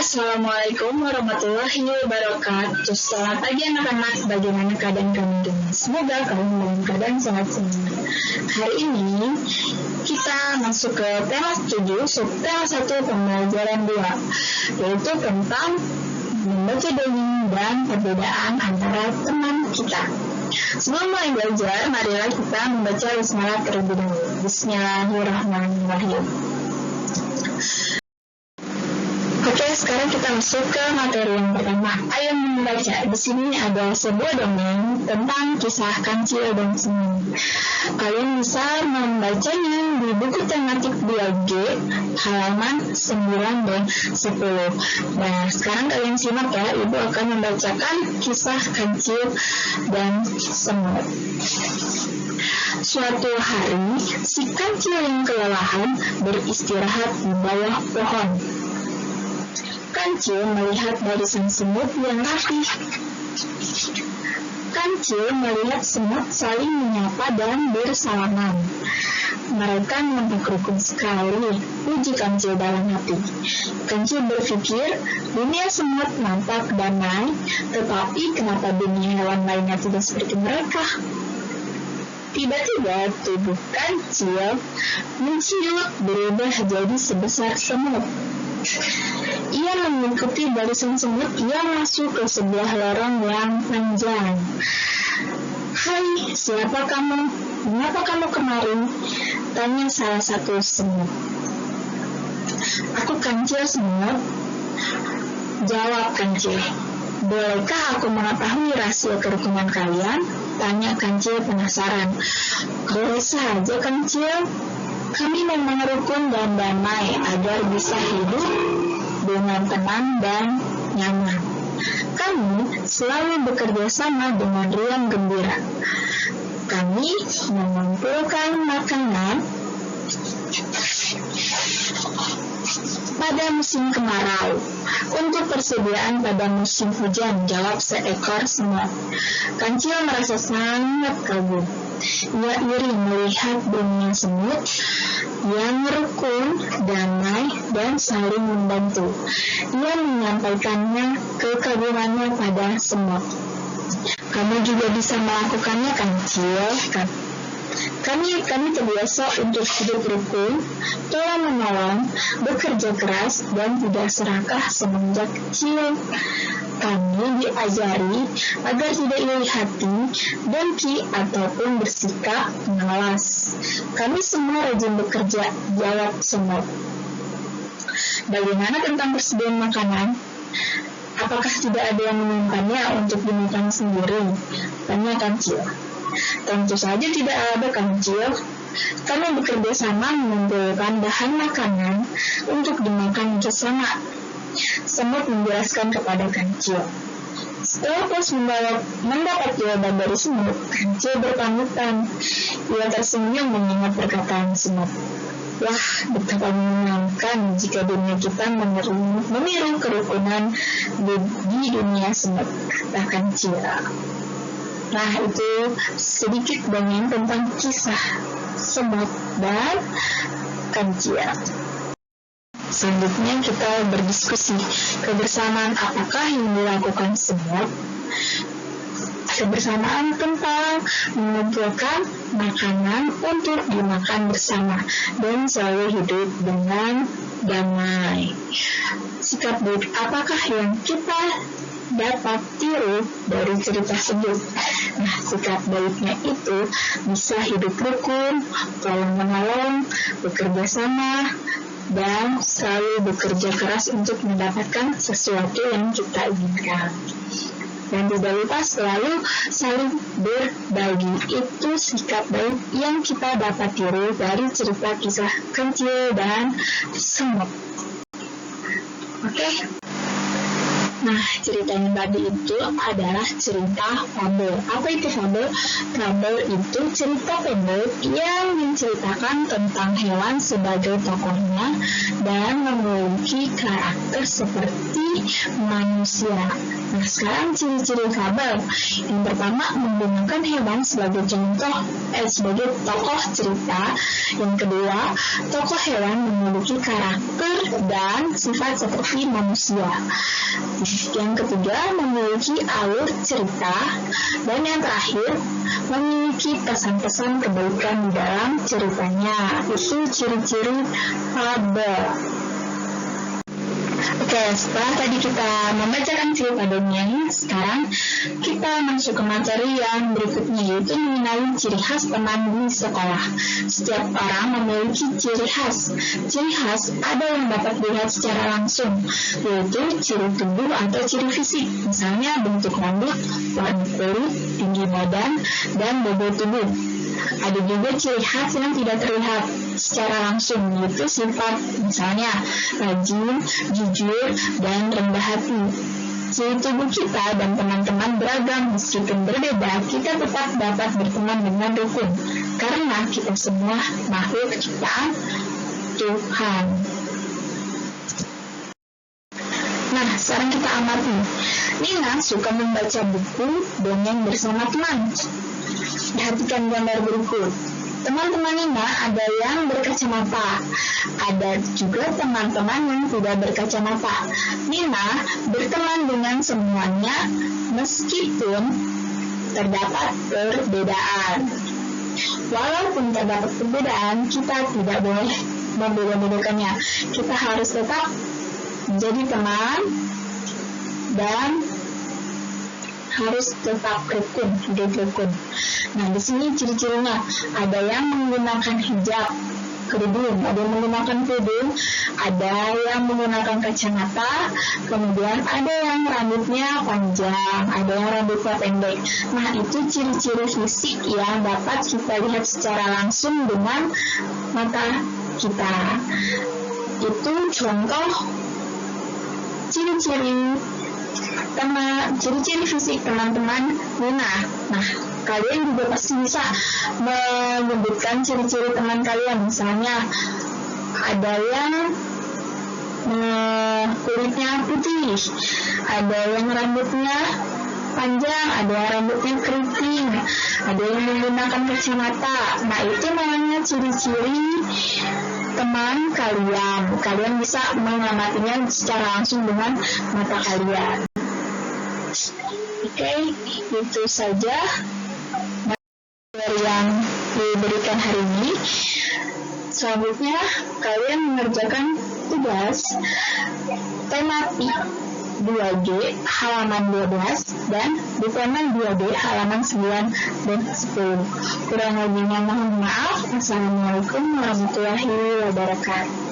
Assalamualaikum warahmatullahi wabarakatuh. Selamat pagi anak-anak, bagaimana keadaan kamu ini? Semoga kamu dalam keadaan sehat semua. Hari ini kita masuk ke tema 7, subtema 1 pembelajaran 2, yaitu tentang membaca dongeng dan perbedaan antara teman kita. Sebelum mulai belajar, marilah kita membaca bismillah terlebih dahulu. Bismillahirrahmanirrahim. Oke, sekarang kita masuk ke materi yang pertama. Ayo membaca. Di sini ada sebuah dongeng tentang kisah kancil dan semut. Kalian bisa membacanya di buku tematik 2G halaman 9 dan 10. Nah, sekarang kalian simak ya. Ibu akan membacakan kisah kancil dan semut. Suatu hari, si kancil yang kelelahan beristirahat di bawah pohon. Kancil melihat barisan semut yang rapi. Kancil melihat semut saling menyapa dan bersalaman. Mereka nampak rukun sekali, puji Kancil dalam hati. Kancil berpikir, dunia semut nampak damai, tetapi kenapa dunia hewan lainnya tidak seperti mereka? Tiba-tiba tubuh Kancil menciut berubah jadi sebesar semut. Ia mengikuti barisan semut yang masuk ke sebuah lorong yang panjang. Hai, siapa kamu? Mengapa kamu kemari? Tanya salah satu semut. Aku Kancil semut. Jawab Kancil. Bolehkah aku mengetahui rahasia kerukunan kalian? Tanya Kancil penasaran. Boleh saja Kancil. Kami memang rukun dan damai agar bisa hidup dengan tenang dan nyaman. Kami selalu bekerja sama dengan riang gembira. Kami mengumpulkan makanan pada musim kemarau untuk persediaan pada musim hujan, jawab seekor semut. Kancil merasa sangat kagum. Ia iri melihat dunia semut yang rukun, damai, dan saling membantu. Ia menyampaikannya kekagumannya pada semut. Kamu juga bisa melakukannya, Kancil. Kami terbiasa untuk hidup rukun, tolong-menolong, bekerja keras, dan tidak serakah semenjak kecil. Kami diajari agar tidak iri hati, dengki, ataupun bersikap malas. Kami semua rajin bekerja, jawab semut. Bagaimana tentang persediaan makanan? Apakah tidak ada yang menyimpannya untuk dimakan sendiri? Tanya Kancil. Tentu saja tidak ada, Kancil. Kami bekerja sama mengumpulkan bahan makanan untuk dimakan bersama. Semut menjelaskan kepada Kancil. Setelah puas mendapat jawaban dari semut, Kancil berpamitan. Ia tersenyum mengingat perkataan semut. Wah, betapa menyenangkan jika dunia kita meniru kerukunan di dunia semut, kata Kancil. Nah, itu sedikit dongeng tentang kisah semut dan Kancil. Selanjutnya kita berdiskusi kebersamaan apakah yang dilakukan semut. Kebersamaan tentang mengumpulkan makanan untuk dimakan bersama dan selalu hidup dengan damai. Sikap baik apakah yang kita dapat tiru dari cerita tersebut? Nah, sikap baiknya itu bisa hidup rukun, tolong-menolong, bekerja sama, dan selalu bekerja keras untuk mendapatkan sesuatu yang kita inginkan. Dan tidak lupa selalu saling berbagi. Itu sikap baik yang kita dapat tiru dari cerita kisah Kancil dan semut. Oke? Nah, cerita yang tadi itu adalah cerita fabel. Apa itu fabel? Fabel itu cerita pendek yang menceritakan tentang hewan sebagai tokohnya dan memiliki memiliki karakter seperti manusia. Nah, sekarang ciri-ciri fabel. Yang pertama, menggunakan hewan sebagai sebagai tokoh cerita. Yang kedua, tokoh hewan memiliki karakter dan sifat seperti manusia. Yang ketiga, memiliki alur cerita. Dan yang terakhir, memiliki pesan-pesan kebaikan di dalam ceritanya. Itu ciri-ciri fabel. Oke, setelah tadi kita membacakan cerita dongeng, sekarang kita masuk ke materi yang berikutnya, yaitu mengenali ciri khas teman di sekolah. Setiap orang memiliki ciri khas. Ciri khas ada yang dapat dilihat secara langsung, yaitu ciri tubuh atau ciri fisik, misalnya bentuk rambut, warna kulit, tinggi badan, dan bobot tubuh. Ada juga ciri khas yang tidak terlihat secara langsung, yaitu sifat, misalnya rajin, jujur, dan rendah hati. Ciri tubuh kita dan teman-teman beragam, meskipun berbeda, kita tetap dapat berteman dengan rukun, karena kita semua makhluk ciptaan Tuhan. Nah, sekarang kita amati. Nina suka membaca buku dongeng bersama teman. Perhatikan gambar berikut. Teman-teman Nina ada yang berkacamata, ada juga teman-teman yang tidak berkacamata. Nina berteman dengan semuanya meskipun terdapat perbedaan. Walaupun terdapat perbedaan, kita tidak boleh membeda-bedakannya. Kita harus tetap menjadi teman dan harus tetap hidup rukun. Nah, di sini ciri-cirinya ada yang menggunakan hijab, kerudung, ada yang menggunakan kerudung, ada yang menggunakan kacamata, kemudian ada yang rambutnya panjang, ada yang rambutnya pendek. Nah, itu ciri-ciri fisik yang dapat kita lihat secara langsung dengan mata kita. Itu contoh ciri-ciri fisik teman-teman Nina. Nah, kalian juga pasti bisa menyebutkan ciri-ciri teman kalian. Misalnya ada yang kulitnya putih, ada yang rambutnya panjang, ada yang rambutnya keriting, ada yang menggunakan kacamata. Nah, itu namanya ciri-ciri teman kalian. Kalian bisa mengamatinya secara langsung dengan mata kalian. Oke, itu saja materi yang diberikan hari ini. Selanjutnya, kalian mengerjakan tugas tematik 2G halaman 12 dan bukuan 2D halaman 9 dan 10. Kurang lebihnya mohon maaf. Assalamualaikum warahmatullahi wabarakatuh.